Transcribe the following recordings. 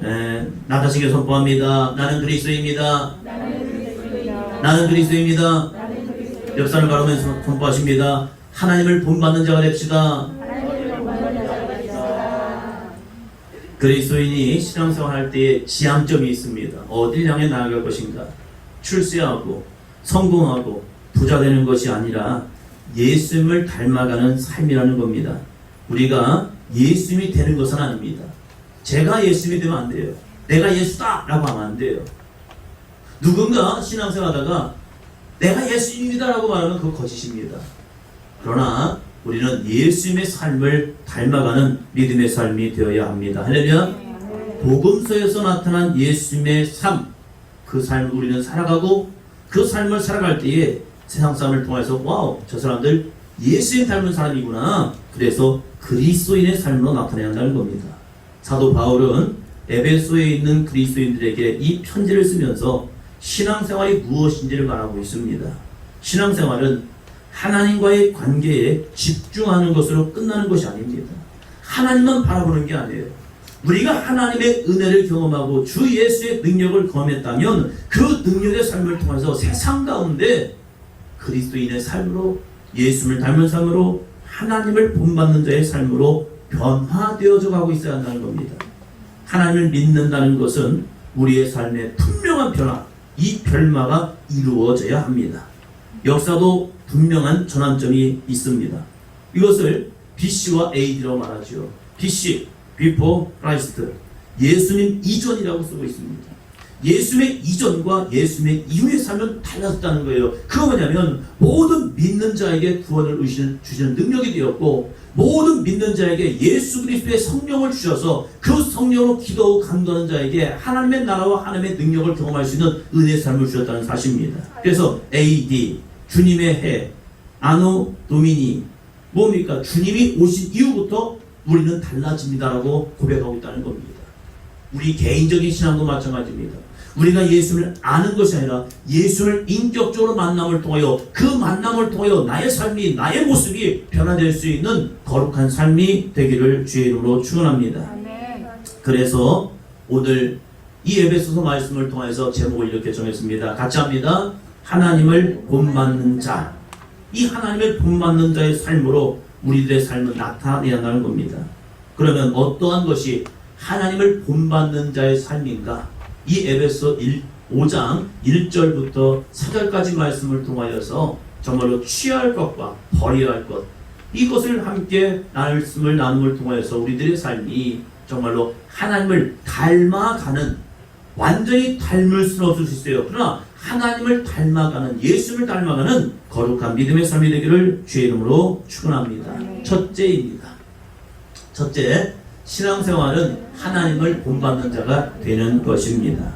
나 자신에게 선포합니다. 나는 그리스도입니다. 나는 그리스도입니다. 옆사람을 바라보면서 선포하십니다. 하나님을 본받는 자가 됩시다. 그리스도인이 신앙생활할 때에 지향점이 있습니다. 어딜 향해 나아갈 것인가? 출세하고 성공하고 부자 되는 것이 아니라 예수님을 닮아가는 삶이라는 겁니다. 우리가 예수님이 되는 것은 아닙니다. 제가 예수님이 되면 안 돼요. 내가 예수다! 라고 하면 안 돼요. 누군가 신앙생활하다가 내가 예수님이다 라고 말하면 그거 거짓입니다. 그러나 우리는 예수님의 삶을 닮아가는 믿음의 삶이 되어야 합니다. 할렐루야. 복음서에서 나타난 예수님의 삶, 그 삶을 우리는 살아가고 그 삶을 살아갈 때에 세상 사람을 통해서 와우, 저 사람들 예수님 닮은 사람이구나. 그래서 그리스도인의 삶으로 나타내야 한다는 겁니다. 사도 바울은 에베소에 있는 그리스도인들에게 이 편지를 쓰면서 신앙생활이 무엇인지를 말하고 있습니다. 신앙생활은 하나님과의 관계에 집중하는 것으로 끝나는 것이 아닙니다. 하나님만 바라보는 게 아니에요. 우리가 하나님의 은혜를 경험하고 주 예수의 능력을 경험했다면 그 능력의 삶을 통해서 세상 가운데 그리스도인의 삶으로, 예수님을 닮은 삶으로, 하나님을 본받는 자의 삶으로 변화되어져 가고 있어야 한다는 겁니다. 하나님을 믿는다는 것은 우리의 삶의 분명한 변화, 이 변화가 이루어져야 합니다. 역사도 분명한 전환점이 있습니다. 이것을 BC와 AD라고 말하죠. BC, Before Christ, 예수님 이전이라고 쓰고 있습니다. 예수님의 이전과 예수님의 이후의 삶은 달라졌다는 거예요. 그거 뭐냐면 모든 믿는 자에게 구원을 주시는 능력이 되었고, 모든 믿는 자에게 예수 그리스도의 성령을 주셔서 그 성령으로 기도하고 간구하는 자에게 하나님의 나라와 하나님의 능력을 경험할 수 있는 은혜의 삶을 주셨다는 사실입니다. 그래서 AD, 주님의 해, 아노 도미니, 뭡니까? 주님이 오신 이후부터 우리는 달라집니다라고 고백하고 있다는 겁니다. 우리 개인적인 신앙도 마찬가지입니다. 우리가 예수를 아는 것이 아니라 예수를 인격적으로 만남을 통하여 그 만남을 통하여 나의 삶이, 나의 모습이 변화될 수 있는 거룩한 삶이 되기를 주의 이름으로 축원합니다. 그래서 오늘 이 에베소서 말씀을 통해서 제목을 이렇게 정했습니다. 같이 합니다. 하나님을 본받는 자. 이 하나님을 본받는 자의 삶으로 우리들의 삶을 나타내야 한다는 겁니다. 그러면 어떠한 것이 하나님을 본받는 자의 삶인가? 이 에베소 5장 1절부터 4절까지 말씀을 통하여서 정말로 취할 것과 버려야 할 것, 이것을 함께 말씀을 나눔을 통하여서 우리들의 삶이 정말로 하나님을 닮아가는, 완전히 닮을 수는 없을 수 있어요. 그러나 하나님을 닮아가는, 예수를 닮아가는 거룩한 믿음의 삶이 되기를 주의 이름으로 축원합니다. 첫째입니다. 첫째, 신앙생활은 하나님을 본받는 자가 되는 것입니다.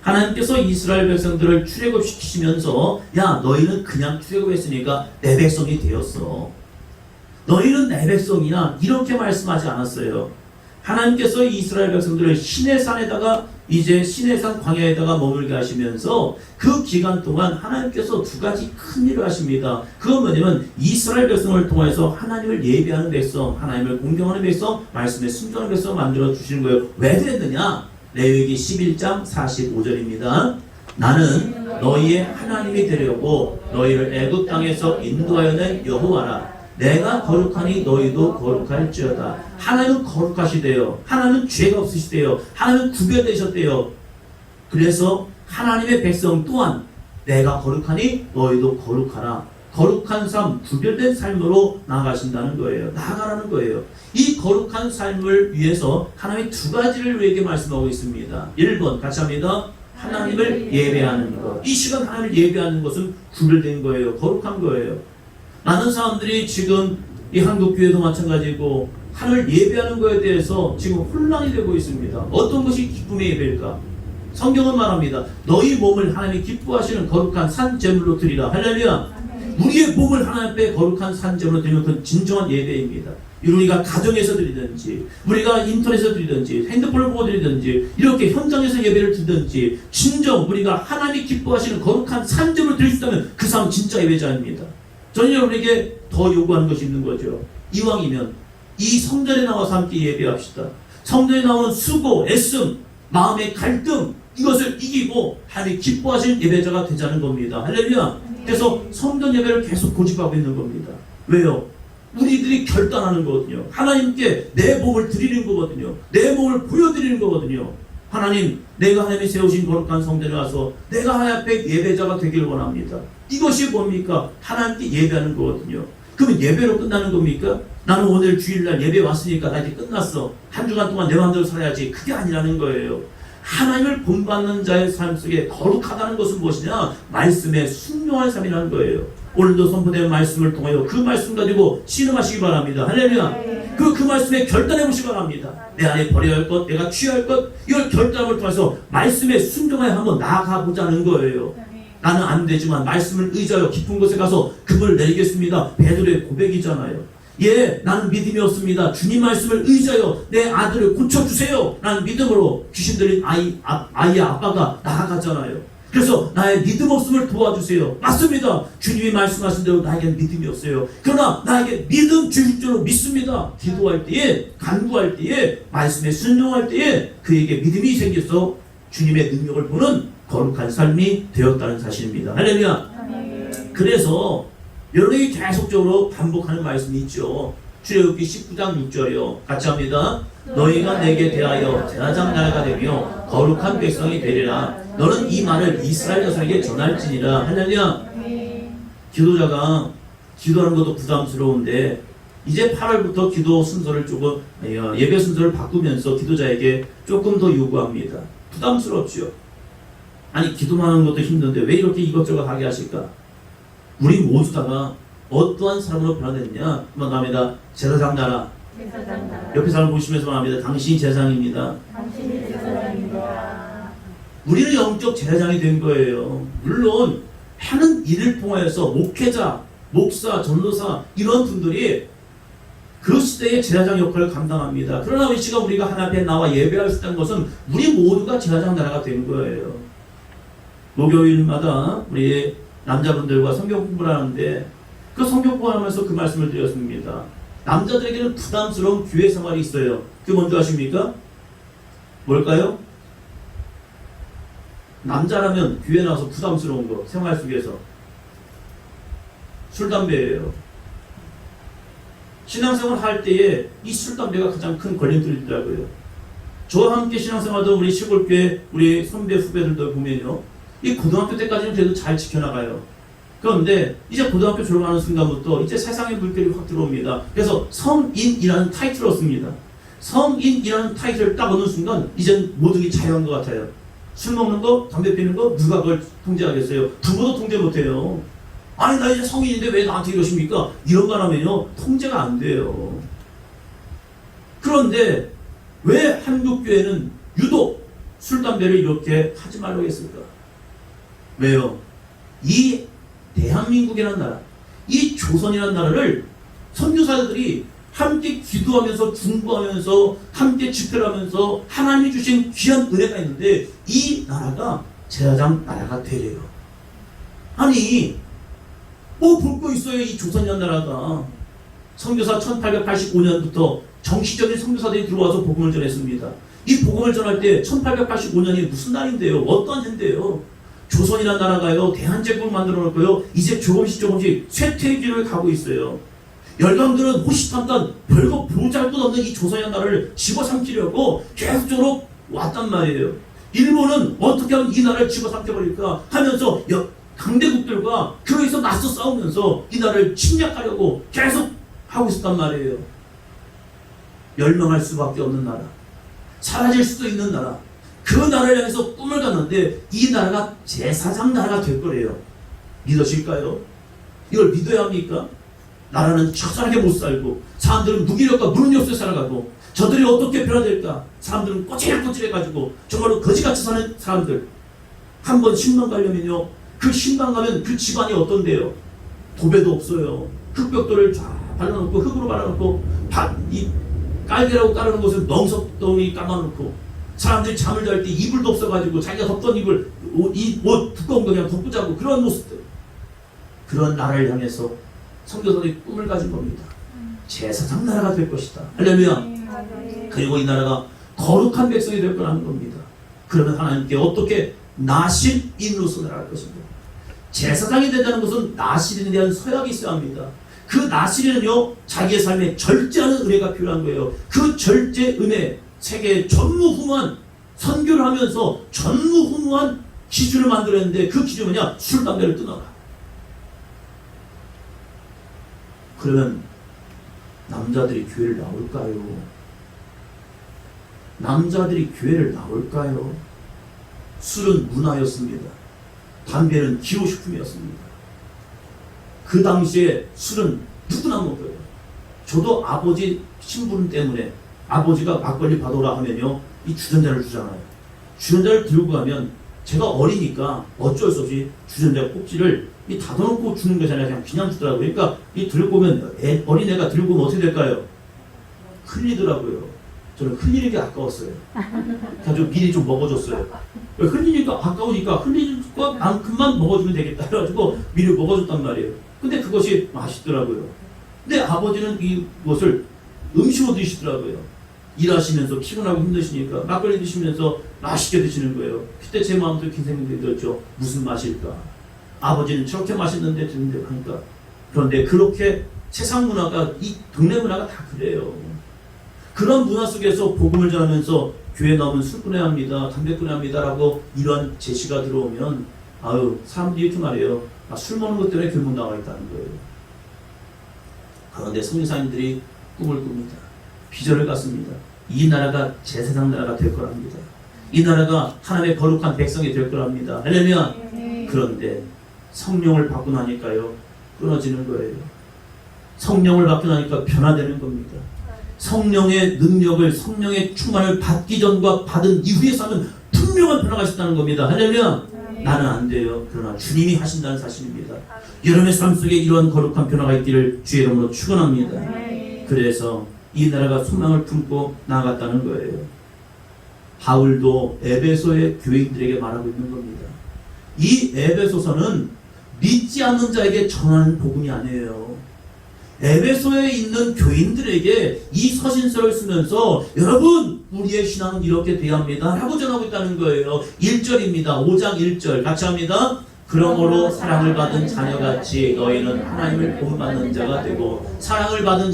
하나님께서 이스라엘 백성들을 출애굽시키시면서 야, 너희는 그냥 출애굽했으니까 내 백성이 되었어. 너희는 내 백성이야. 이렇게 말씀하지 않았어요. 하나님께서 이스라엘 백성들을 시내산에다가, 이제 시내산 광야에다가 머물게 하시면서 그 기간 동안 하나님께서 두 가지 큰 일을 하십니다. 그건 뭐냐면 이스라엘 백성을 통해서 하나님을 예배하는 백성, 하나님을 공경하는 백성, 말씀에 순종하는 백성을 만들어 주시는 거예요. 왜 그랬느냐? 레위기 11장 45절입니다. 나는 너희의 하나님이 되려고 너희를 애굽 땅에서 인도하여 낸 여호와라. 내가 거룩하니 너희도 거룩할지어다. 하나님은 거룩하시대요. 하나님은 죄가 없으시대요. 하나님은 구별되셨대요. 그래서 하나님의 백성 또한 내가 거룩하니 너희도 거룩하라. 거룩한 삶, 구별된 삶으로 나아가신다는 거예요. 나아가라는 거예요. 이 거룩한 삶을 위해서 하나님이 두 가지를 우리에게 말씀하고 있습니다. 1번 같이 합니다. 하나님을 예배하는 것. 이 시간 하나님을 예배하는 것은 구별된 거예요. 거룩한 거예요. 많은 사람들이 지금 이 한국교회도 마찬가지고 하나님을 예배하는 것에 대해서 지금 혼란이 되고 있습니다. 어떤 것이 기쁨의 예배일까? 성경은 말합니다. 너희 몸을 하나님이 기뻐하시는 거룩한 산제물로 드리라. 할렐루야. 우리의 몸을 하나님 앞에 거룩한 산제물로 드리면 그건 진정한 예배입니다. 우리가 가정에서 드리든지, 우리가 인터넷에서 드리든지, 핸드폰을 보고 드리든지, 이렇게 현장에서 예배를 드리든지, 진정 우리가 하나님이 기뻐하시는 거룩한 산제물로 드릴 수 있다면 그 사람은 진짜 예배자입니다. 저는 여러분에게 더 요구하는 것이 있는 거죠. 이왕이면 이 성전에 나와서 함께 예배합시다. 성전에 나오는 수고, 애씀, 마음의 갈등, 이것을 이기고 하나님 기뻐하실 예배자가 되자는 겁니다. 할렐루야. 그래서 성전 예배를 계속 고집하고 있는 겁니다. 왜요? 우리들이 결단하는 거거든요. 하나님께 내 몸을 드리는 거거든요. 내 몸을 보여드리는 거거든요. 하나님, 내가 하나님이 세우신 거룩한 성전에 와서 내가 하나님 앞에 예배자가 되길 원합니다. 이것이 뭡니까? 하나님께 예배하는 거거든요. 그러면 예배로 끝나는 겁니까? 나는 오늘 주일날 예배 왔으니까 나 이제 끝났어. 한 주간 동안 내 마음대로 살아야지. 그게 아니라는 거예요. 하나님을 본받는 자의 삶 속에 거룩하다는 것은 무엇이냐? 말씀에 순종한 삶이라는 거예요. 오늘도 선포된 말씀을 통하여 그 말씀 가지고 신음하시기 바랍니다. 할렐루야. 그 말씀에 결단해 보시기 바랍니다. 내 안에 버려야 할 것, 내가 취해야 할 것, 이걸 결단을 통해서 말씀에 순종하여 한번 나아가 보자는 거예요. 나는 안 되지만 말씀을 의지하여 깊은 곳에 가서 금을 내리겠습니다. 베드로의 고백이잖아요. 예, 나는 믿음이 없습니다. 주님 말씀을 의지하여 내 아들을 고쳐주세요. 나는 믿음으로 귀신 들린 아이의 아빠가 나아갔잖아요. 그래서 나의 믿음 없음을 도와주세요. 맞습니다. 주님이 말씀하신 대로 나에겐 믿음이 없어요. 그러나 나에게 믿음 주실 줄로 믿습니다. 기도할 때에, 간구할 때에, 말씀에 순종할 때에 그에게 믿음이 생겨서 주님의 능력을 보는 거룩한 삶이 되었다는 사실입니다. 할렐루야. 그래서 여러분이 계속적으로 반복하는 말씀이 있죠. 출애굽기 19장 6절이요. 같이 합니다. 너희가 내게 대하여 제사장 나라가 되며 거룩한 백성이 되리라. 너는 이 말을 이스라엘 자손에게 전할지니라. 할렐루야. 기도자가 기도하는 것도 부담스러운데 이제 8월부터 기도 순서를 조금 예배 순서를 바꾸면서 기도자에게 조금 더 요구합니다. 부담스럽죠. 아니 기도만 하는 것도 힘든데 왜 이렇게 이것저것 하게 하실까? 우리 모두 다가 어떠한 사람으로 변화됐냐? 한번 갑니다. 제사장 나라. 옆에 사람 보시면서 말합니다. 당신이 제사장입니다. 당신이 제사장입니다. 우리는 영적 제사장이 된 거예요. 물론 하는 일을 통해서 목회자, 목사, 전도사 이런 분들이 그 시대의 제사장 역할을 감당합니다. 그러나 이 시간 우리가 하나님 앞에 나와 예배할 수 있다는 것은 우리 모두가 제사장 나라가 된 거예요. 목요일마다 우리 남자분들과 성경 공부를 하는데 그 성경 공부를 하면서 그 말씀을 드렸습니다. 남자들에게는 부담스러운 교회 생활이 있어요. 그게 뭔지 아십니까? 뭘까요? 남자라면 교회 나와서 부담스러운 거 생활 속에서 술, 담배예요. 신앙생활 할 때에 이 술, 담배가 가장 큰 걸림돌이더라고요. 저와 함께 신앙생활하던 우리 시골교회 우리 선배 후배들도 보면요, 이 고등학교 때까지는 그래도 잘 지켜나가요. 그런데 이제 고등학교 졸업하는 순간부터 이제 세상의 물결이 확 들어옵니다. 그래서 성인이라는 타이틀을 얻습니다. 성인이라는 타이틀을 딱 얻는 순간 이젠 모든 게 자유한 것 같아요. 술 먹는 거, 담배 피는 거 누가 그걸 통제하겠어요? 부모도 통제 못해요. 아니 나 이제 성인인데 왜 나한테 이러십니까? 이런 말 하면요 통제가 안 돼요. 그런데 왜 한국교회는 유독 술, 담배를 이렇게 하지 말라고 했을까? 왜요? 이 대한민국이라는 나라, 이 조선이라는 나라를 선교사들이 함께 기도하면서 중보하면서 함께 집회를 하면서 하나님이 주신 귀한 은혜가 있는데 이 나라가 제사장 나라가 되래요. 아니 뭐 볼 거 있어요. 이 조선이라는 나라가. 선교사 1885년부터 정식적인 선교사들이 들어와서 복음을 전했습니다. 이 복음을 전할 때 1885년이 무슨 날인데요? 어떤 해인데요? 조선이라는 나라가요 대한제국을 만들어 놓고요 이제 조금씩 쇠퇴기를 가고 있어요. 열강들은 호시탐탐 별거 보잘것없는 이 조선이라는 나라를 집어삼키려고 계속적으로 왔단 말이에요. 일본은 어떻게 하면 이 나라를 집어삼켜버릴까 하면서 강대국들과 교회에서 맞서 싸우면서 이 나라를 침략하려고 계속 하고 있었단 말이에요. 멸망할 수밖에 없는 나라, 사라질 수도 있는 나라, 그 나라를 향해서 꿈을 갖는데 이 나라가 제사장 나라가 될 거래요. 믿으실까요? 이걸 믿어야 합니까? 나라는 처절하게 못 살고 사람들은 무기력과 무능력 속에 살아가고 저들이 어떻게 변화될까? 사람들은 꼬질꼬질해가지고 정말로 거지같이 사는 사람들. 한 번 신방 가려면요 그 신방 가면 그 집안이 어떤데요? 도배도 없어요. 흙벽돌을 쫙 발라놓고 흙으로 발라놓고 이 깔개라고 깔아놓은 곳을 멍석덩이 감아놓고 사람들이 잠을 잘 때 이불도 없어가지고 자기가 덮던 이불 옷 두꺼운 거 그냥 덮고 자고 그런 모습들. 그런 나라를 향해서 선교사들이 꿈을 가진 겁니다. 제사장 나라가 될 것이다. 할렐루야. 그리고 이 나라가 거룩한 백성이 될 거라는 겁니다. 그러면 하나님께 어떻게 나실인으로서 나아갈 것인가? 제사장이 된다는 것은 나실인에 대한 서약이 있어야 합니다. 그 나실인은요, 자기의 삶에 절제하는 은혜가 필요한 거예요. 그 절제 은혜, 세계에 전무후무한 선교를 하면서 전무후무한 기준을 만들었는데, 그 기준은 뭐냐? 술, 담배를 끊어라. 그러면 남자들이 교회를 나올까요? 남자들이 교회를 나올까요? 술은 문화였습니다. 담배는 기호식품이었습니다. 그 당시에 술은 누구나 먹어요. 저도 아버지 신분 때문에 아버지가 막걸리 받아오라 하면요, 이 주전자를 주잖아요. 주전자를 들고 가면 제가 어리니까 어쩔 수 없이 주전자 꼭지를 이 닫아놓고 주는 것이 그냥 주더라고요. 그러니까 이 들고 오면 어린애가 들고 오면 어떻게 될까요? 흘리더라고요. 저는 흘리는 게 아까웠어요. 그래서 미리 좀 먹어줬어요. 흘리니까 아까우니까 흘릴 것만큼만 먹어주면 되겠다 해가지고 미리 먹어줬단 말이에요. 근데 그것이 맛있더라고요. 근데 아버지는 이것을 음식으로 드시더라고요. 일하시면서 피곤하고 힘드시니까 막걸리 드시면서 맛있게 드시는 거예요. 그때 제 마음도 긴 생각이 들었죠. 무슨 맛일까? 아버지는 저렇게 맛있는데 드는데 하니까. 그런데 그렇게 세상 문화가, 이 동네 문화가 다 그래요. 그런 문화 속에서 복음을 전하면서 교회 나오면 술 끊어야 합니다, 담배 끊어야 합니다 라고 이런 제시가 들어오면 사람들이 이렇게 말해요. 술 먹는 것 때문에 교회 못 나와 있다는 거예요. 그런데 성교사님들이 꿈을 꿉니다. 비전을 갖습니다. 이 나라가 제사장 나라가 될 거랍니다. 이 나라가 하나님의 거룩한 백성이 될 거랍니다. 할렐루야. 그런데 성령을 받고 나니까요, 끊어지는 거예요. 성령을 받고 나니까 변화되는 겁니다. 성령의 능력을, 성령의 충만을 받기 전과 받은 이후에 사는 분명한 변화가 있었다는 겁니다. 할렐루야. 나는 안 돼요. 그러나 주님이 하신다는 사실입니다. 여러분의 삶 속에 이러한 거룩한 변화가 있기를 주의 이름으로 축원합니다. 그래서 이 나라가 소망을 품고 나아갔다는 거예요. 바울도 에베소의 교인들에게 말하고 있는 겁니다. 이 에베소서는 믿지 않는 자에게 전하는 복음이 아니에요. 에베소에 있는 교인들에게 이 서신서를 쓰면서 여러분, 우리의 신앙은 이렇게 돼야 합니다 라고 전하고 있다는 거예요. 1절입니다. 5장 1절 같이 합니다. 그러므로 사랑을 받은 자녀같이 너희는 하나님을 본받는 자가 되고, 사랑을 받은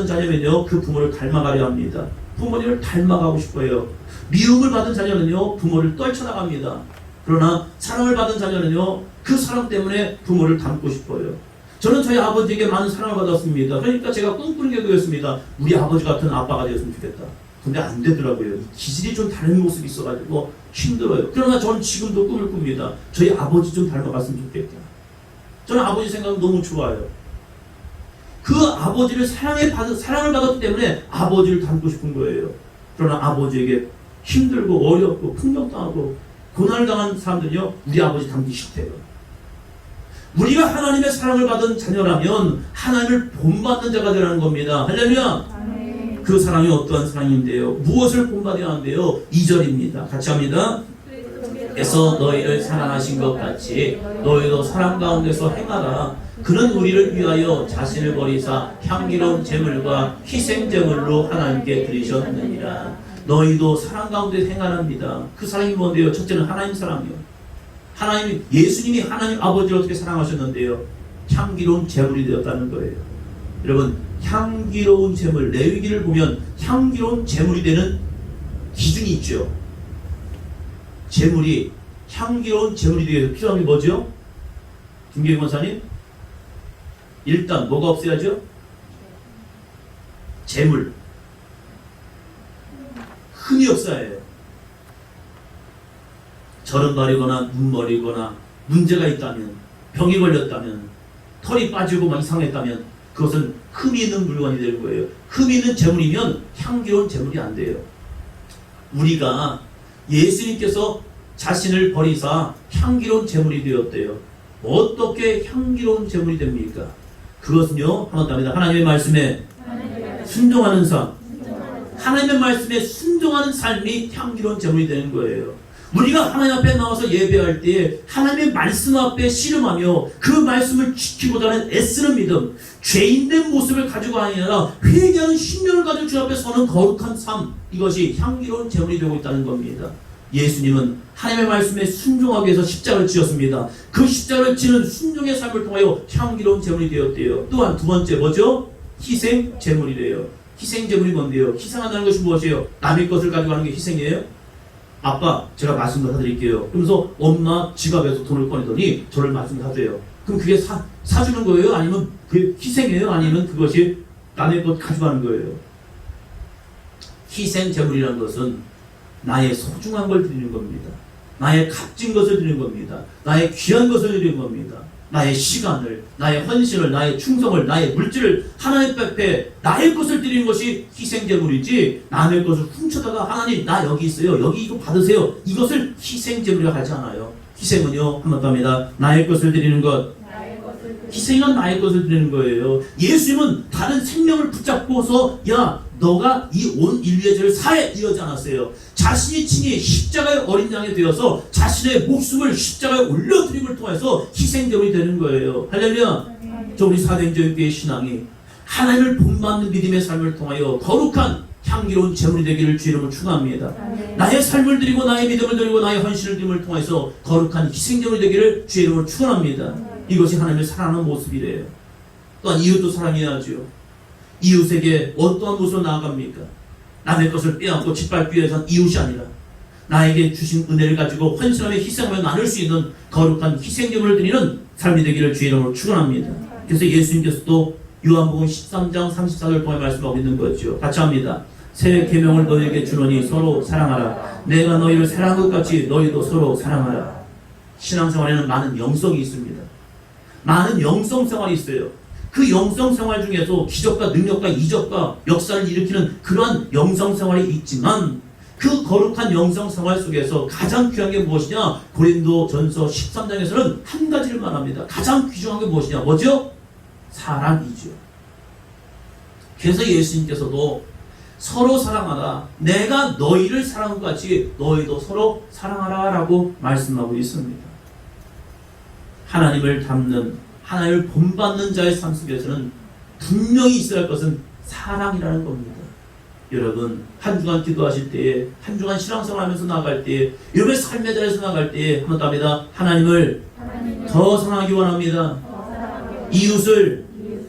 자녀면요, 그 부모를 닮아가려 합니다. 부모님을 닮아가고 싶어요. 미움을 받은 자녀는요, 부모를 떨쳐나갑니다. 그러나 사랑을 받은 자녀는요, 그 사랑 때문에 부모를 닮고 싶어요. 저는 저희 아버지에게 많은 사랑을 받았습니다. 그러니까 제가 꿈꾸는 게 그였습니다. 우리 아버지 같은 아빠가 되었으면 좋겠다. 근데 안 되더라고요. 기질이 좀 다른 모습이 있어가지고 힘들어요. 그러나 저는 지금도 꿈을 꿉니다. 저희 아버지 좀 닮아갔으면 좋겠다. 저는 아버지 생각은 너무 좋아요. 그 아버지를 사랑을 받았기 때문에 아버지를 닮고 싶은 거예요. 그러나 아버지에게 힘들고 어렵고 폭력당하고 고난을 당한 사람들은요, 우리 아버지 닮기 싫대요. 우리가 하나님의 사랑을 받은 자녀라면 하나님을 본받는 자가 되라는 겁니다. 할렐루야. 그 사랑이 어떠한 사랑인데요? 무엇을 본받아야 하는데요? 2절입니다. 같이 합니다. 그래서 너희를 사랑하신 것 같이 너희도 사랑 가운데서 행하라. 그는 우리를 위하여 자신을 버리사 향기로운 제물과 희생 제물로 하나님께 드리셨느니라. 너희도 사랑 가운데 행하랍니다. 그 사랑이 뭔데요? 첫째는 하나님 사랑이요. 예수님이 하나님 아버지를 어떻게 사랑하셨는데요? 향기로운 제물이 되었다는 거예요. 여러분, 향기로운 제물, 레위기를 보면 향기로운 제물이 되는 기준이 있죠. 제물이 향기로운 제물이 되기 위해서 필요한 게 뭐죠? 김계희 권사님? 일단 뭐가 없어야죠? 제물. 흠이 없어야 해요. 저른발이거나 눈머리거나 문제가 있다면, 병이 걸렸다면, 털이 빠지고 막 이상했다면 그것은 흠이 있는 물건이 될 거예요. 흠이 있는 제물이면 향기로운 제물이 안 돼요. 우리가 예수님께서 자신을 버리사 향기로운 제물이 되었대요. 어떻게 향기로운 제물이 됩니까? 그것은요, 한번 답니다. 하나님의 말씀에 순종하는 삶. 하나님의 말씀에 순종하는 삶이 향기로운 제물이 되는 거예요. 우리가 하나님 앞에 나와서 예배할 때 하나님의 말씀 앞에 씨름하며 그 말씀을 지키고자 하는 애쓰는 믿음, 죄인된 모습을 가지고 아니라 회개하는 신령을 가지고 주 앞에 서는 거룩한 삶, 이것이 향기로운 제물이 되고 있다는 겁니다. 예수님은 하나님의 말씀에 순종하기 위해서 십자가를 지었습니다. 그 십자가를 지는 순종의 삶을 통하여 향기로운 제물이 되었대요. 또한 두 번째 뭐죠? 희생 제물이래요. 희생 제물이 뭔데요? 희생한다는 것이 무엇이에요? 남의 것을 가지고 하는 게 희생이에요? 아빠, 제가 말씀을 사드릴게요. 그러면서 엄마 지갑에서 돈을 꺼내더니 저를 말씀하세요. 그럼 그게 사주는 거예요? 아니면 그게 희생이에요? 아니면 그것이 남의 것 가져가는 거예요? 희생 제물이라는 것은 나의 소중한 걸 드리는 겁니다. 나의 값진 것을 드리는 겁니다. 나의 귀한 것을 드리는 겁니다. 나의 시간을, 나의 헌신을, 나의 충성을, 나의 물질을 하나님 앞에 나의 것을 드리는 것이 희생제물이지, 남의 것을 훔쳐다가 하나님 나 여기 있어요, 여기 이거 받으세요, 이것을 희생제물이라고 하지 않아요. 희생은요, 한 번 더 합니다. 나의 것을 드리는 것. 희생은 나의 것을 드리는 거예요. 예수님은 다른 생명을 붙잡고서 야 너가 이 온 인류의 죄를 사해, 이러지 않았어요. 자신이 친히 십자가의 어린 양이 되어서 자신의 목숨을 십자가에 올려드림을 통해서 희생제물이 되는 거예요. 할렐루야. 저 우리 사도행전교회의 신앙이 하나님을 본받는 믿음의 삶을 통하여 거룩한 향기로운 제물이 되기를 주 이름으로 축원합니다. 나의 삶을 드리고 나의 믿음을 드리고 나의 헌신을 드림을 통해서 거룩한 희생제물이 되기를 주 이름으로 축원합니다. 이것이 하나님을 사랑하는 모습이래요. 또한 이웃도 사랑해야죠. 이웃에게 어떠한 모습으로 나아갑니까? 남의 것을 빼앗고 짓밟기 위해서는 이웃이 아니라 나에게 주신 은혜를 가지고 헌신하며 희생하며 나눌 수 있는 거룩한 희생제물을 드리는 삶이 되기를 주 이름으로 축원합니다. 그래서 예수님께서도 요한복음 13장 34절 통해 말씀하고 있는 거죠. 같이 합니다. 새 계명을 너희에게 주노니 서로 사랑하라. 내가 너희를 사랑한 것 같이 너희도 서로 사랑하라. 신앙생활에는 많은 영성이 있습니다. 많은 영성생활이 있어요. 그 영성생활 중에서 기적과 능력과 이적과 역사를 일으키는 그러한 영성생활이 있지만 그 거룩한 영성생활 속에서 가장 귀한 게 무엇이냐? 고린도전서 13장에서는 한 가지를 말합니다. 가장 귀중한 게 무엇이냐? 뭐죠? 사랑이죠. 그래서 예수님께서도 서로 사랑하라. 내가 너희를 사랑한 것 같이 너희도 서로 사랑하라 라고 말씀하고 있습니다. 하나님을 닮는, 하나님을 본받는 자의 삶 속에서는 분명히 있어야 할 것은 사랑이라는 겁니다. 여러분, 한 주간 기도하실 때에, 한 주간 신앙생활 하면서 나아갈 때에, 여러분의 삶의 자리에서 나아갈 때에 한번 답니다. 하나님을 더 사랑하기 원합니다. 이웃을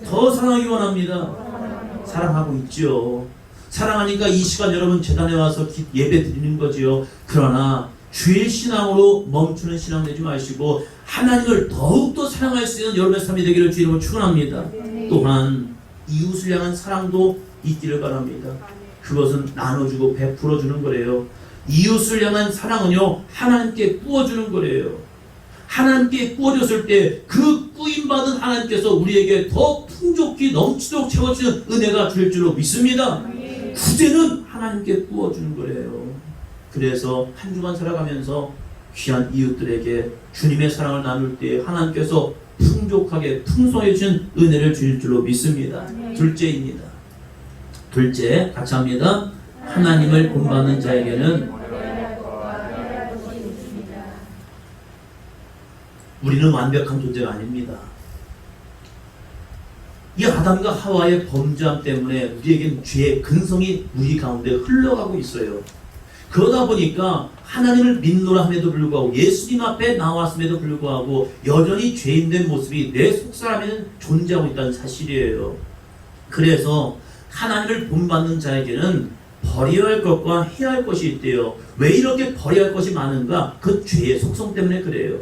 더 사랑하기 원합니다. 사랑하고 있죠. 사랑하니까 이 시간 여러분 재단에 와서 예배 드리는 거지요. 그러나 주의 신앙으로 멈추는 신앙 되지 마시고 하나님을 더욱더 사랑할 수 있는 여러분의 삶이 되기를 주 이름으로 축원합니다. 또한 이웃을 향한 사랑도 있기를 바랍니다. 그것은 나눠주고 베풀어주는 거래요. 이웃을 향한 사랑은요, 하나님께 부어주는 거래요. 하나님께 부어줬을 때 그 부임받은 하나님께서 우리에게 더 풍족히 넘치도록 채워주는 은혜가 될 줄로 믿습니다. 구제는 하나님께 부어주는 거래요. 그래서 한 주간 살아가면서 귀한 이웃들에게 주님의 사랑을 나눌 때 하나님께서 풍족하게 풍성해 주신 은혜를 주실 줄로 믿습니다. 둘째입니다. 둘째, 같이 합니다. 하나님을 본받는 자에게는 우리는 완벽한 존재가 아닙니다. 이 아담과 하와의 범죄함 때문에 우리에겐 죄의 근성이 우리 가운데 흘러가고 있어요. 그러다 보니까 하나님을 믿노라 함에도 불구하고 예수님 앞에 나왔음에도 불구하고 여전히 죄인된 모습이 내 속사람에는 존재하고 있다는 사실이에요. 그래서 하나님을 본받는 자에게는 버려야 할 것과 해야 할 것이 있대요. 왜 이렇게 버려야 할 것이 많은가? 그 죄의 속성 때문에 그래요.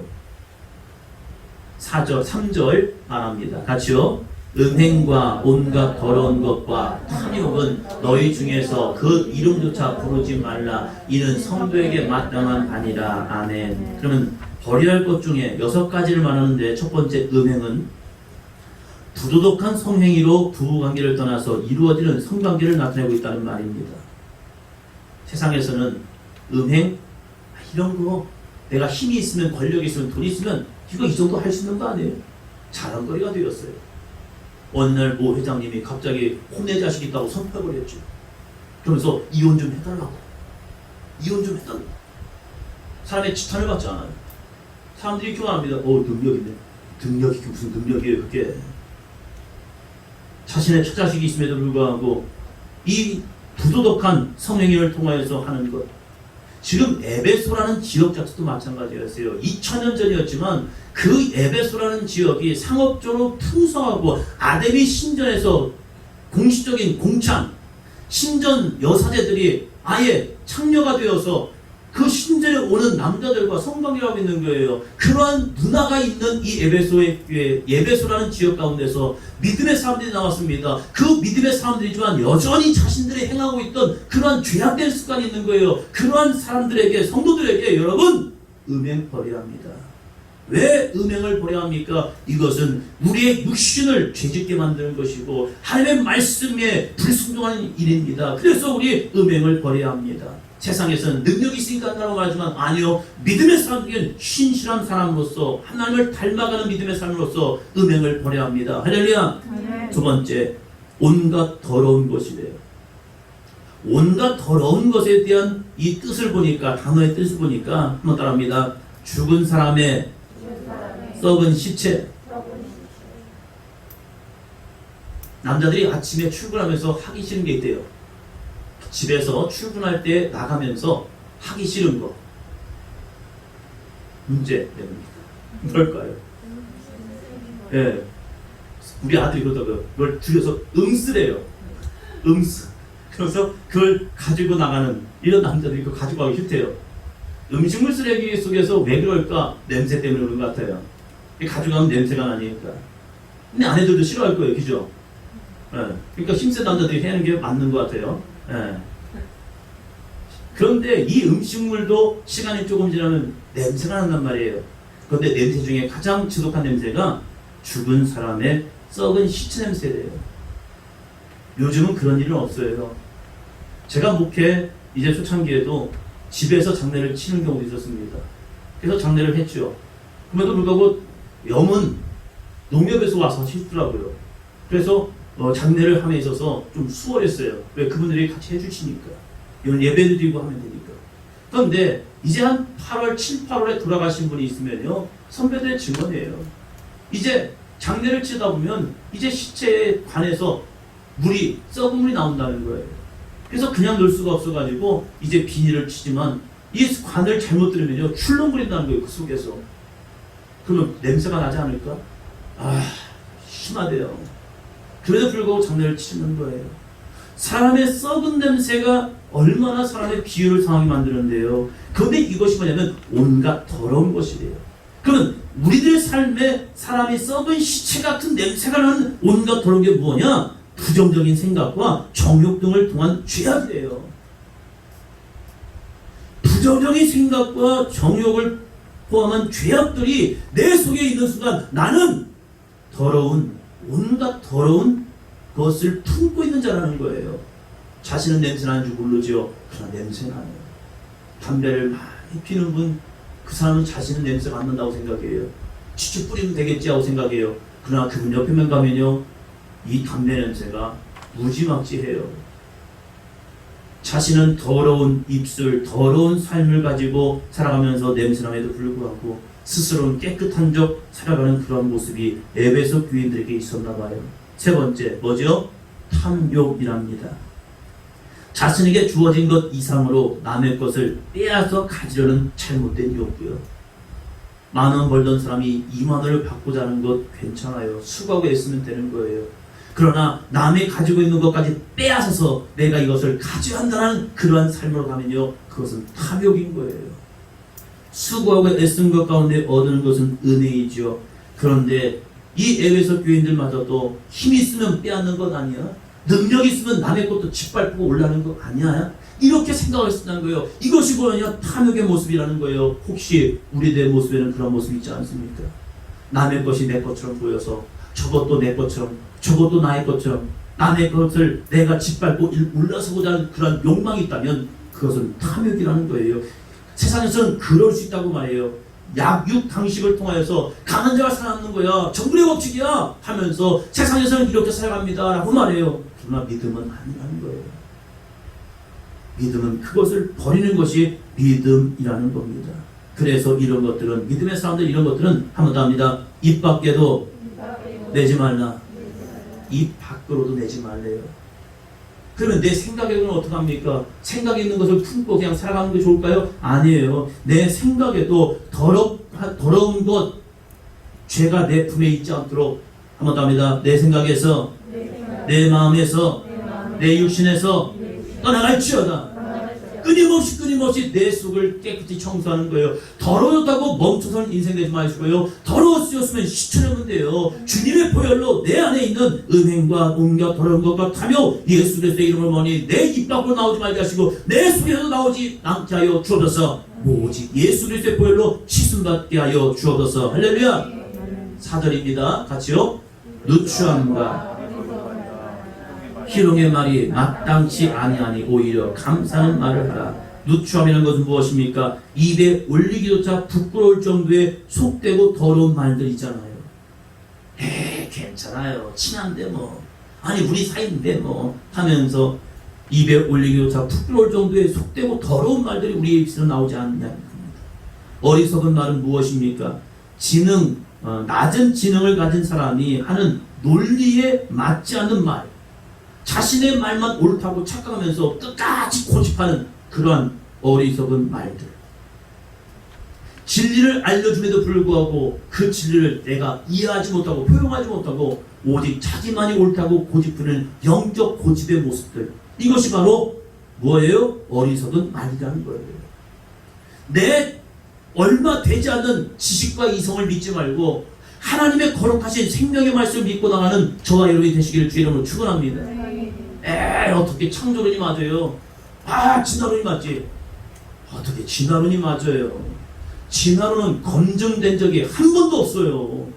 4절, 3절 말합니다. 같이요. 음행과 온갖 더러운 것과 탐욕은 너희 중에서 그 이름조차 부르지 말라. 이는 성도에게 마땅한 바니라. 아멘. 그러면 버려야 할 것 중에 6가지를 말하는데, 첫 번째 음행은 부도덕한 성행위로 부부관계를 떠나서 이루어지는 성관계를 나타내고 있다는 말입니다. 세상에서는 음행, 이런 거 내가 힘이 있으면, 권력이 있으면, 돈이 있으면 이거 이 정도 할 수 있는 거 아니에요? 자랑거리가 되었어요. 어느 날 모 회장님이 갑자기 혼내 자식이 있다고 선포해버렸죠. 그러면서 이혼 좀 해달라고. 이혼 좀 해달라고. 사람의 지탄을 받지 않아요. 사람들이 교환합니다. 능력이네. 능력이 무슨 능력이에요 그게. 자신의 처자식이 있음에도 불구하고 이 부도덕한 성행위를 통하여서 하는 것. 지금 에베소라는 지역 자체도 마찬가지였어요. 2000년 전이었지만 그 에베소라는 지역이 상업적으로 풍성하고 아데미 신전에서 공식적인 공찬 신전 여사제들이 아예 창녀가 되어서 그 신전에 오는 남자들과 성관계를 하고 있는 거예요. 그러한 문화가 있는 이 에베소의 교회, 에베소라는 지역 가운데서 믿음의 사람들이 나왔습니다. 그 믿음의 사람들이지만 여전히 자신들이 행하고 있던 그러한 죄악된 습관이 있는 거예요. 그러한 사람들에게, 성도들에게 여러분 음행 버려야 합니다. 왜 음행을 버려야 합니까? 이것은 우리의 육신을 죄짓게 만드는 것이고 하나님의 말씀에 불순종하는 일입니다. 그래서 우리 음행을 버려야 합니다. 세상에서는 능력이 있으니까 한다고 말하지만 아니요. 믿음의 사람들은 신실한 사람으로서 하나님을 닮아가는 믿음의 사람으로서 음행을 버려야 합니다. 할렐루야. 네. 두 번째, 온갖 더러운 것이래요. 온갖 더러운 것에 대한 이 뜻을 보니까, 단어의 뜻을 보니까 한번 따라합니다. 죽은 사람의 썩은 시체. 남자들이 아침에 출근하면서 하기 싫은 게 있대요. 집에서 출근할 때 나가면서 하기 싫은 거. 문제 내봅니다. 뭘까요? 예. 우리 아들이 그러다가 그걸 줄여서 음쓰래요. 음쓰. 그래서 그걸 가지고 나가는 이런 남자들이 그거 가지고 가기 싫대요. 음식물 쓰레기 속에서 왜 그럴까? 냄새 때문에 그런 것 같아요. 가져가면 냄새가 나니까. 근데 아내들도 싫어할 거예요. 그죠? 예. 그러니까 힘센 남자들이 하는 게 맞는 것 같아요. 예. 그런데 이 음식물도 시간이 조금 지나면 냄새가 난단 말이에요. 그런데 냄새 중에 가장 지독한 냄새가 죽은 사람의 썩은 시체 냄새래요. 요즘은 그런 일은 없어요. 제가 목회 이제 초창기에도 집에서 장례를 치는 경우도 있었습니다. 그래서 장례를 했죠. 그럼에도 불구하고 염은 농협에서 와서 하시더라고요. 그래서 장례를 함에 있어서 좀 수월했어요. 왜? 그분들이 같이 해주시니까. 이런 예배도 드리고 하면 되니까. 그런데 이제 한 8월, 7, 8월에 돌아가신 분이 있으면요. 선배들의 증언이에요. 이제 장례를 치다 보면 이제 시체에 관해서 물이, 썩은 물이 나온다는 거예요. 그래서 그냥 넣을 수가 없어가지고 이제 비닐을 치지만 이 관을 잘못 들으면요. 출렁거린다는 거예요. 그 속에서. 그러면 냄새가 나지 않을까? 심하대요. 그래도 불구하고 장례를 치는 거예요. 사람의 썩은 냄새가 얼마나 사람의 비유를 상하게 만드는데요. 그런데 이것이 뭐냐면 온갖 더러운 것이래요. 그러면 우리들 삶에 사람이 썩은 시체 같은 냄새가 나는 온갖 더러운 게 뭐냐? 부정적인 생각과 정욕 등을 통한 죄악이래요. 부정적인 생각과 정욕을 포함한 죄악들이 내 속에 있는 순간 나는 온갖 더러운 것을 품고 있는 자라는 거예요. 자신은 냄새 나는 줄 모르죠. 그러나 냄새 나요. 담배를 많이 피는 분, 그 사람은 자신은 냄새가 안 난다고 생각해요. 치치 뿌리면 되겠지 하고 생각해요. 그러나 그분 옆에만 가면요, 이 담배 냄새가 무지막지해요. 자신은 더러운 입술, 더러운 삶을 가지고 살아가면서 냄새남에도 불구하고 스스로는 깨끗한 적 살아가는 그런 모습이 에베소 교인들에게 있었나 봐요. 세 번째, 뭐죠? 탐욕이랍니다. 자신에게 주어진 것 이상으로 남의 것을 빼앗아 가지려는 잘못된 욕구요. 10,000원 벌던 사람이 20,000원을 받고자 하는 것 괜찮아요. 수고하고 애쓰면 되는 거예요. 그러나 남이 가지고 있는 것까지 빼앗아서 내가 이것을 가져야 한다는 그러한 삶으로 가면요, 그것은 탐욕인 거예요. 수고하고 애쓴 것 가운데 얻는 것은 은혜이죠. 그런데 이 에베소 교인들마저도 힘이 있으면 빼앗는 것 아니야? 능력이 있으면 남의 것도 짓밟고 올라가는 거 아니야? 이렇게 생각을 했다는 거예요. 이것이 뭐냐? 탐욕의 모습이라는 거예요. 혹시 우리들의 모습에는 그런 모습이 있지 않습니까? 남의 것이 내 것처럼 보여서 저것도 내 것처럼, 저것도 나의 것처럼 남의 것을 내가 짓밟고 올라서고자 하는 그런 욕망이 있다면 그것은 탐욕이라는 거예요. 세상에서는 그럴 수 있다고 말해요. 약육 당식을 통하여서 강한 자가 살아남는 거야. 정글의 법칙이야 하면서 세상에서는 이렇게 살아갑니다 라고 말해요. 그러나 믿음은 아니라는 거예요. 믿음은 그것을 버리는 것이 믿음이라는 겁니다. 그래서 이런 것들은 믿음의 사람들 이런 것들은 한 번 더 합니다. 입 밖에도 내지 말라. 입 밖으로도 내지 말래요. 그러면 내 생각에는 어떡합니까? 생각에 있는 것을 품고 그냥 살아가는 게 좋을까요? 아니에요. 내 생각에도 더러운 것, 죄가 내 품에 있지 않도록 한 번 더 합니다. 내 생각에서, 내 마음에서, 내 육신에서 떠나갈지어다. 끊임없이 내 속을 깨끗이 청소하는 거예요. 더러웠다고 멈춰서는 인생 되지 마시고요. 더러웠으면 씻어내면 돼요. 주님의 보혈로 내 안에 있는 음행과 온갖 더러운 것과 타며 예수 그리스도의 이름을 모니 내 입 밖으로 나오지 말게 하시고 내 속에서 나오지 않게 하여 주옵소서. 오직 예수 그리스도의 보혈로 씻음받게 하여 주옵소서. 할렐루야. 4절입니다. 같이요. 누추함과 희롱의 말이 마땅치 아니하니 오히려 감사하는 말을 하라. 누추함이라는 것은 무엇입니까? 입에 올리기조차 부끄러울 정도의 속되고 더러운 말들 있잖아요. 괜찮아요. 친한데 뭐. 아니 우리 사이인데 뭐 하면서 입에 올리기조차 부끄러울 정도의 속되고 더러운 말들이 우리의 입에서 나오지 않느냐는 겁니다. 어리석은 말은 무엇입니까? 낮은 지능을 가진 사람이 하는 논리에 맞지 않는 말, 자신의 말만 옳다고 착각하면서 끝까지 고집하는 그러한 어리석은 말들. 진리를 알려줌에도 불구하고 그 진리를 내가 이해하지 못하고 포용하지 못하고 오직 자기만이 옳다고 고집하는 영적 고집의 모습들. 이것이 바로 뭐예요? 어리석은 말이라는 거예요. 내 얼마 되지 않는 지식과 이성을 믿지 말고 하나님의 거룩하신 생명의 말씀을 믿고 나가는 저와 여러분이 되시기를 주의 이름으로 축원합니다. 어떻게 창조론이 맞아요? 진화론이 맞지? 어떻게 진화론이 맞아요? 진화론은 검증된 적이 한 번도 없어요.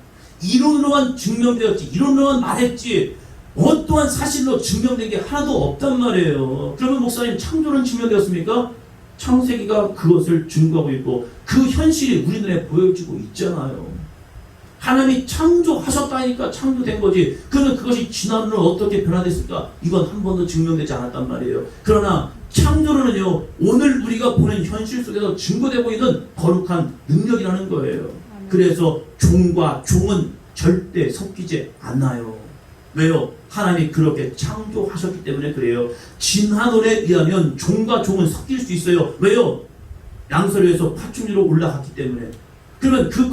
이론으로만 증명되었지, 이론으로만 말했지 어떠한 사실로 증명된 게 하나도 없단 말이에요. 그러면 목사님, 창조론 증명되었습니까? 창세기가 그것을 증거하고 있고 그 현실이 우리 눈에 보여지고 있잖아요. 하나님이 창조하셨다니까 창조된 거지. 그러면 그것이 진화론으로 어떻게 변화됐을까? 이건 한 번도 증명되지 않았단 말이에요. 그러나 창조론은요, 오늘 우리가 보는 현실 속에서 증거되고 있는 거룩한 능력이라는 거예요. 그래서 종과 종은 절대 섞이지 않아요. 왜요? 하나님이 그렇게 창조하셨기 때문에 그래요. 진화론에 의하면 종과 종은 섞일 수 있어요. 왜요? 양서류에서 파충류로 올라갔기 때문에. 그러면 그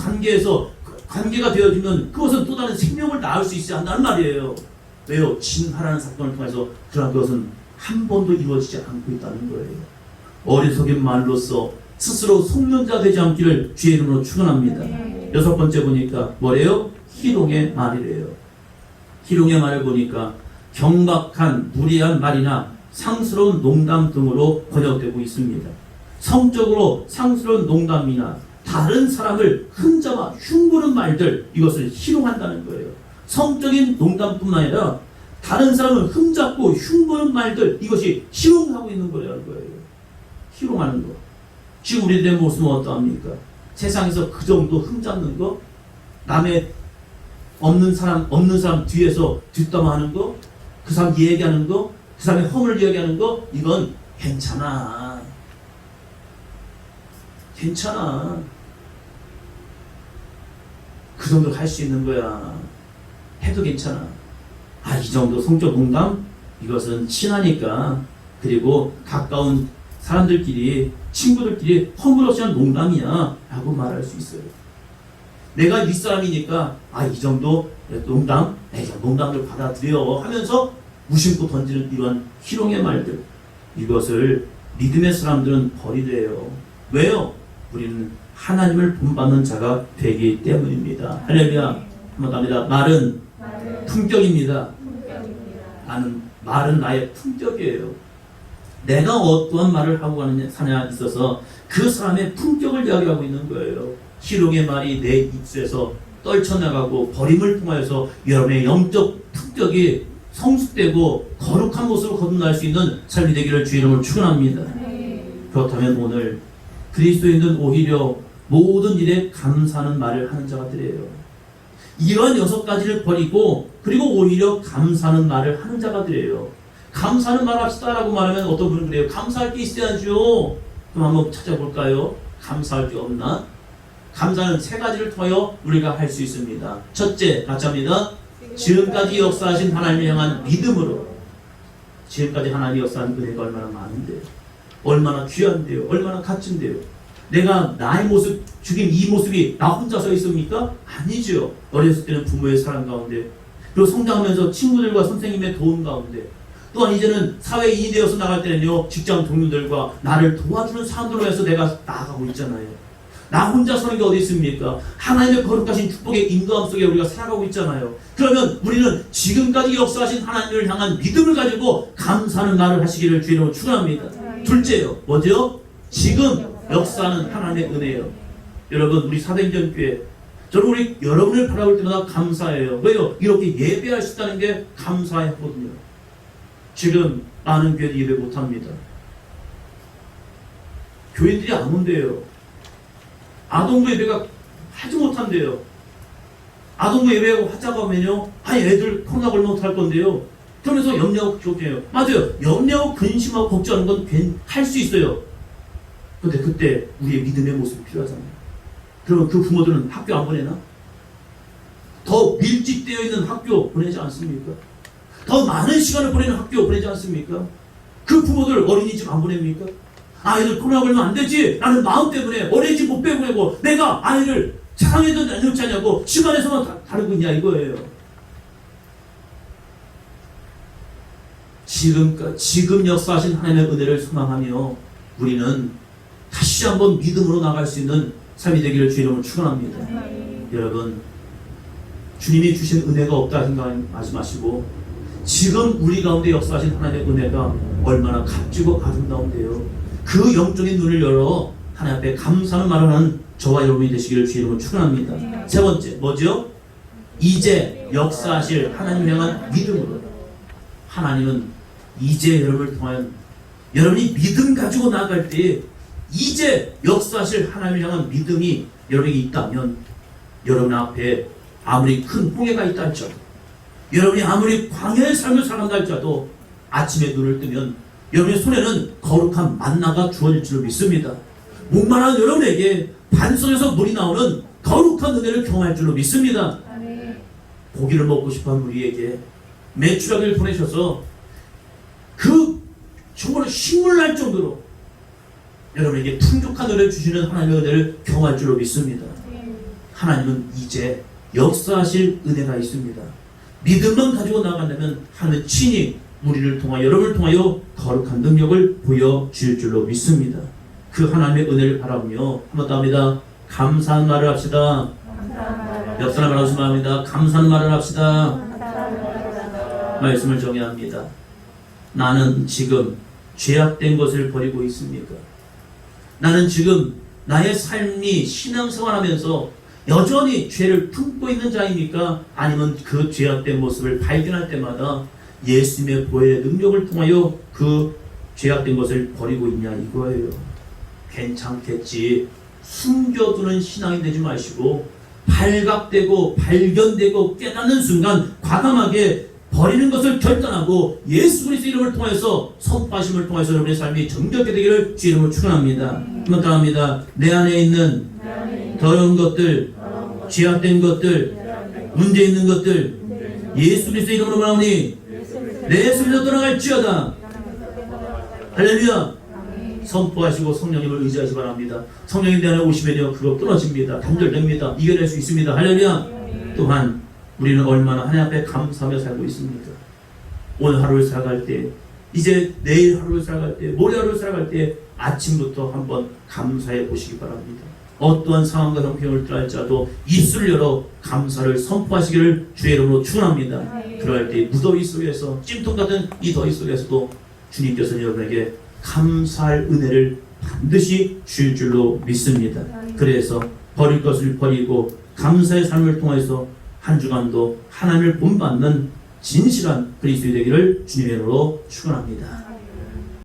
관계가 되어지면 그것은 또 다른 생명을 낳을 수 있지 않다는 말이에요. 왜요? 진화라는 사건을 통해서 그러한 것은 한 번도 이루어지지 않고 있다는 거예요. 어리석은 말로써 스스로 속는자 되지 않기를 주의 이름으로 축원합니다. 여섯 번째 보니까 뭐래요? 희롱의 말이래요. 희롱의 말을 보니까 경박한 무리한 말이나 상스러운 농담 등으로 번역되고 있습니다. 성적으로 상스러운 농담이나 다른 사람을 흠잡아 흉보는 말들, 이것을 희롱한다는 거예요. 성적인 농담뿐만 아니라 다른 사람을 흠잡고 흉보는 말들, 이것이 희롱하고 있는 거라는 거예요. 희롱하는 거. 지금 우리들의 모습은 어떠합니까? 세상에서 그 정도 흠잡는 거, 남의 없는 사람 뒤에서 뒷담화하는 거, 그 사람 얘기하는 거, 그 사람의 허물을 이야기하는 거, 이건 괜찮아. 그 정도 할 수 있는 거야. 해도 괜찮아. 이 정도 성적 농담? 이것은 친하니까, 그리고 가까운 사람들끼리, 친구들끼리 허물없이 한 농담이야 라고 말할 수 있어요. 내가 윗사람이니까 이 정도 농담? 농담을 받아들여 하면서 무심코 던지는 이러한 희롱의 말들, 이것을 믿음의 사람들은 버리래요. 왜요? 우리는 하나님을 본받는 자가 되기 때문입니다. 할렐루야. 한번 합니다. 말은 품격입니다. 말은 나의 품격이에요. 내가 어떠한 말을 하고 가느냐에 있어서 그 사람의 품격을 이야기하고 있는 거예요. 희롱의 말이 내 입술에서 떨쳐나가고 버림을 통하여서 여러분의 영적 품격이 성숙되고 거룩한 모습으로 거듭날 수 있는 삶이 되기를 주의 이름으로 축원합니다. 그렇다면 오늘 그리스도인들은 오히려 모든 일에 감사하는 말을 하는 자가 되래요. 이러한 6가지를 버리고 그리고 오히려 감사하는 말을 하는 자가 되래요. 감사하는 말 합시다 라고 말하면 어떤 분은 그래요. 감사할 게 있어야죠. 그럼 한번 찾아볼까요? 감사할 게 없나? 감사는 세 가지를 통하여 우리가 할 수 있습니다. 첫째, 같이 합니다. 지금까지 역사하신 하나님을 향한 믿음으로. 지금까지 하나님이 역사한 은혜가 얼마나 많은데요. 얼마나 귀한데요. 얼마나 값진데요. 내가 나의 모습, 지금 이 모습이 나 혼자 서 있습니까? 아니죠. 어렸을 때는 부모의 사랑 가운데, 그리고 성장하면서 친구들과 선생님의 도움 가운데, 또한 이제는 사회인이 되어서 나갈 때는요, 직장 동료들과 나를 도와주는 사람들로 해서 내가 나아가고 있잖아요. 나 혼자 서는 게 어디 있습니까? 하나님의 거룩하신 축복의 인도함 속에 우리가 살아가고 있잖아요. 그러면 우리는 지금까지 역사하신 하나님을 향한 믿음을 가지고 감사하는 말을 하시기를 주의로 축원합니다. 둘째요, 뭐죠? 지금 역사하는 하나님의 은혜예요. 여러분, 우리 사도행전교회, 저는 우리 여러분을 바라볼 때마다 감사해요. 왜요? 이렇게 예배할 수 있다는 게 감사했거든요. 지금 많은 교회도 예배 못합니다. 교인들이 안 온대요. 아동부 예배가 하지 못한대요. 아동부 예배하고 하자고 하면요, 애들 코로나 걸리면 어떡할 건데요. 그러면서 염려하고 걱정해요. 맞아요. 염려하고 근심하고 걱정하는 건 할 수 있어요. 근데 그때 우리의 믿음의 모습이 필요하잖아요. 그러면 그 부모들은 학교 안 보내나? 더 밀집되어 있는 학교 보내지 않습니까? 더 많은 시간을 보내는 학교 보내지 않습니까? 그 부모들 어린이집 안 보냅니까? 아이들 코로나 걸리면 안 되지, 라는 마음 때문에 어린이집 못 빼보내고 내가 아이를 사랑해도 안 좋냐고 집안에서만 다루고 있냐 이거예요. 지금 역사하신 하나님의 은혜를 소망하며 우리는 다시 한번 믿음으로 나갈 수 있는 삶이 되기를 주의 이름으로 축원합니다. 여러분, 주님이 주신 은혜가 없다 생각하지 마시고 지금 우리 가운데 역사하신 하나님의 은혜가 얼마나 값지고 아름다운데요. 그 영적인 눈을 열어 하나님 앞에 감사하는 말을 하는 저와 여러분이 되시기를 주의 이름으로 축원합니다. 세 번째, 뭐죠? 이제 역사하실 하나님 향한 믿음으로. 하나님은 이제 여러분을 통한, 여러분이 믿음 가지고 나아갈 때 이제 역사하실 하나님을 향한 믿음이 여러분에게 있다면, 여러분 앞에 아무리 큰 홍해가 있다 할지라도, 여러분이 아무리 광야의 삶을 살아간다 할지라도 아침에 눈을 뜨면 여러분의 손에는 거룩한 만나가 주어질 줄로 믿습니다. 목마른 여러분에게 반석에서 물이 나오는 거룩한 은혜를 경험할 줄로 믿습니다. 고기를 먹고 싶어하는 우리에게 메추라기를 보내셔서 그 정말 식물 날 정도로 여러분에게 풍족한 은혜를 주시는 하나님의 은혜를 경험할 줄로 믿습니다. 하나님은 이제 역사하실 은혜가 있습니다. 믿음만 가지고 나아간다면 하나님은 친히 우리를 통하여, 여러분을 통하여 거룩한 능력을 보여주실 줄로 믿습니다. 그 하나님의 은혜를 바라보며 한번 더 합니다. 감사한 말을 합시다. 역사를 바라보시 말합니다. 감사한 말을 합시다. 말씀을 정의합니다. 나는 지금 죄악된 것을 버리고 있습니까? 나는 지금 나의 삶이 신앙생활하면서 여전히 죄를 품고 있는 자입니까? 아니면 그 죄악된 모습을 발견할 때마다 예수님의 보혈의 능력을 통하여 그 죄악된 것을 버리고 있냐 이거예요. 괜찮겠지. 숨겨두는 신앙이 되지 마시고 발각되고 발견되고 깨닫는 순간 과감하게 버리는 것을 결단하고 예수 그리스도 이름을 통해서 선포하심을 통해서 여러분의 삶이 정결하게 되기를 주의 이름으로 축원합니다. 한번 더 합니다. 내 안에 있는 더러운 것들, 죄악된 것들, 문제 있는 것들 예수 그리스도 이름으로 말하오니 내 손에서 떠나갈지어다. 할렐루야. 선포하시고 성령님을 의지하시 바랍니다. 성령님 내 안에 오시면요 그거 끊어집니다. 단절됩니다. 이겨낼 수 있습니다. 할렐루야. 또한 우리는 얼마나 하나님 앞에 감사하며 살고 있습니까? 오늘 하루를 살아갈 때, 이제 내일 하루를 살아갈 때, 모레 하루를 살아갈 때 아침부터 한번 감사해 보시기 바랍니다. 어떠한 상황과 형편을 들어할지라도 입술을 열어 감사를 선포하시기를 주의 이름으로 축원합니다. 그럴 때 무더위 속에서, 찜통 같은 이 더위 속에서도 주님께서 여러분에게 감사할 은혜를 반드시 주실 줄로 믿습니다. 그래서 버릴 것을 버리고 감사의 삶을 통해서 한 주간도 하나님을 본받는 진실한 그리스도인이 되기를 주님의 이름으로 축원합니다.